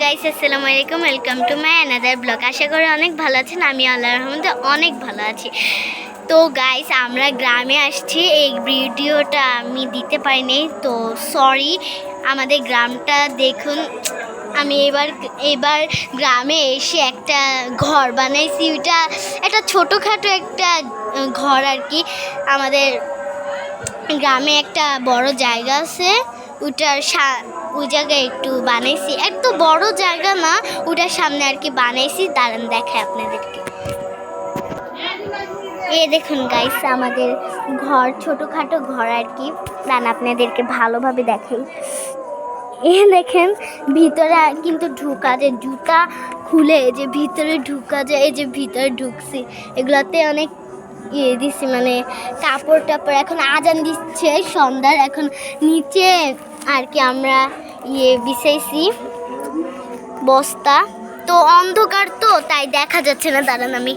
Guys আসসালামু আলাইকুম, welcome to my another blog. আশা করি অনেক ভালো আছেন। আমি আল্লাহর রহমতে অনেক ভালো আছি। তো গাইস, আমরা গ্রামে আসছি। এই ভিডিওটা আমি দিতে পারিনি, তো সরি। আমাদের গ্রামটা দেখুন। আমি এবার গ্রামে এসে একটা ঘর বানাইছি। ওইটা একটা ছোটোখাটো একটা ঘর আর কি। আমাদের গ্রামে একটা বড় জায়গা আছে, ওটার ওই জায়গায় একটু বানাইছি। এত বড় জায়গা না, ওটার সামনে আর কি বানাইছি। দাঁড়ান দেখায় আপনাদেরকে। দেখুন গাইস, আমাদের ঘর ছোটোখাটো ঘর আর কি। দাঁড়ান আপনাদেরকে ভালোভাবে দেখাই। দেখেন, ভিতরে কিন্তু ঢুকা যায়, জুতা খুলে যে ভিতরে ঢুকা যায়। এই যে ভিতরে ঢুকছি, এগুলাতে অনেক দিচ্ছি, মানে কাপড় টাপড়। এখন আজান দিচ্ছে সন্ধ্যার, এখন নিচে আর কি আমরা বিছাইছি বস্তা। তো অন্ধকার, তো তাই দেখা যাচ্ছে না। দাঁড়ান আমি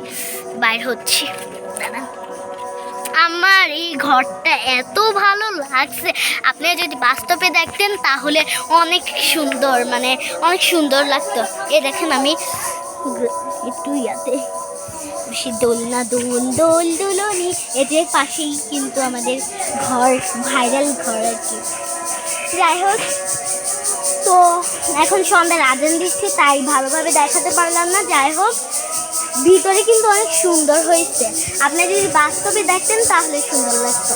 বাইর হচ্ছি। দাঁড়ান, আমার এই ঘরটা এত ভালো লাগছে। আপনারা যদি বাস্তবে দেখতেন তাহলে অনেক সুন্দর, মানে অনেক সুন্দর লাগতো। দেখেন, আমি একটু বেশি দোলনা দোলনি এদের পাশেই কিন্তু আমাদের ঘর, ভাইরাল ঘর আর কি। যাই হোক, তো এখন সন্ধ্যার আজান দিচ্ছে, তাই ভালোভাবে দেখাতে পারলাম না। যাই হোক, ভিতরে কিন্তু অনেক সুন্দর হয়েছে। আপনি যদি বাস্তবে দেখতেন তাহলে সুন্দর লাগতো।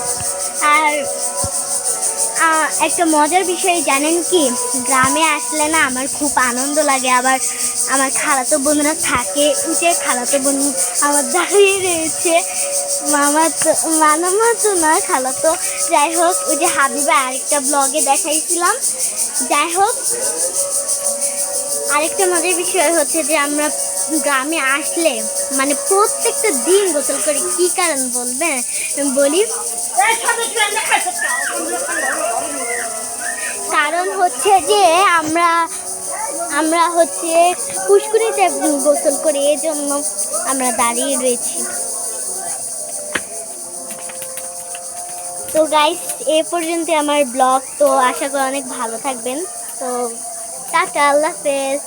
আর একটা মজার বিষয় জানেন কি, গ্রামে আসলে না আমার খুব আনন্দ লাগে। আবার আমার খালাতো বোনরা থাকে, উঠে খালাতো বোন আমার দাঁড়িয়ে রয়েছে। মামা তো না, খালাতো। যাই হোক, ওই যে হাবিবা আরেকটা ব্লগে দেখাইছিলাম। যাই হোক, আরেকটা মজার বিষয় হচ্ছে যে আমরা গ্রামে আসলে মানে প্রত্যেকটা দিন গোসল করি। কি কারণ বলবেন? বলি, কারণ হচ্ছে যে আমরা হচ্ছে পুষ্করিতে গোসল করি, এই জন্য আমরা দাঁড়িয়ে রয়েছি। তো গাইস, এ পর্যন্ত আমার ব্লগ। তো আশা করি অনেক ভালো থাকবেন। তো টাটা, আল্লাহ হাফেজ।